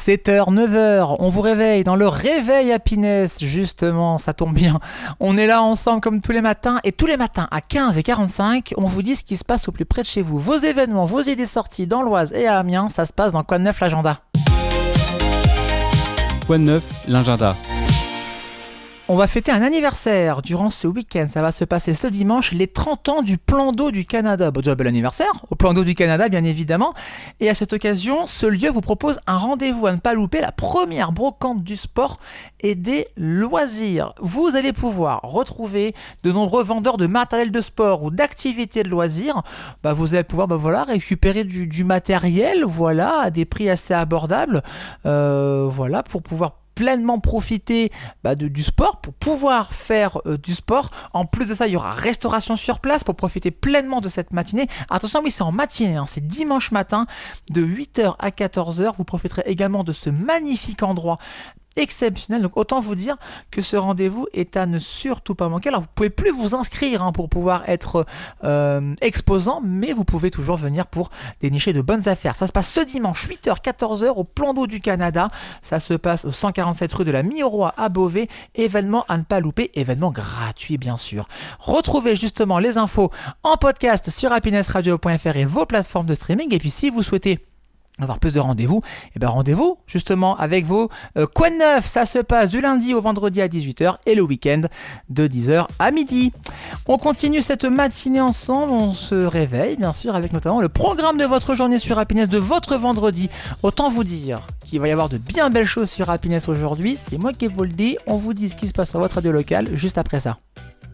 7h, 9h, on vous réveille dans le réveil Happiness, justement, ça tombe bien. On est là ensemble comme tous les matins, et tous les matins à 15h45, on vous dit ce qui se passe au plus près de chez vous. Vos événements, vos idées sorties dans l'Oise et à Amiens, ça se passe dans Quoi de neuf l'agenda. Quoi de neuf l'agenda. On va fêter un anniversaire durant ce week-end. Ça va se passer ce dimanche, les 30 ans du plan d'eau du Canada. Bon, déjà, bel anniversaire au plan d'eau du Canada, bien évidemment. Et à cette occasion, ce lieu vous propose un rendez-vous à ne pas louper, la première brocante du sport et des loisirs. Vous allez pouvoir retrouver de nombreux vendeurs de matériel de sport ou d'activités de loisirs. Vous allez pouvoir récupérer du matériel à des prix assez abordables pour pouvoir pleinement profiter du sport, pour pouvoir faire du sport. En plus de ça, il y aura restauration sur place pour profiter pleinement de cette matinée. Attention, oui, c'est en matinée, c'est dimanche matin de 8h à 14h. Vous profiterez également de ce magnifique endroit exceptionnel, donc autant vous dire que ce rendez-vous est à ne surtout pas manquer. Alors vous pouvez plus vous inscrire pour pouvoir être exposant, mais vous pouvez toujours venir pour dénicher de bonnes affaires. Ça se passe ce dimanche 8h 14h au plan d'eau du Canada. Ça se passe au 147 rue de la Miroir à Beauvais. Événement à ne pas louper, événement gratuit bien sûr. Retrouvez justement les infos en podcast sur happinessradio.fr et vos plateformes de streaming. Et puis si vous souhaitez avoir plus de rendez-vous, rendez-vous justement avec vos Quoi de neuf. Ça se passe du lundi au vendredi à 18h et le week-end de 10h à midi. On continue cette matinée ensemble, on se réveille bien sûr avec notamment le programme de votre journée sur Happiness de votre vendredi. Autant vous dire qu'il va y avoir de bien belles choses sur Happiness aujourd'hui, c'est moi qui vous le dis. On vous dit ce qui se passe sur votre radio locale juste après ça.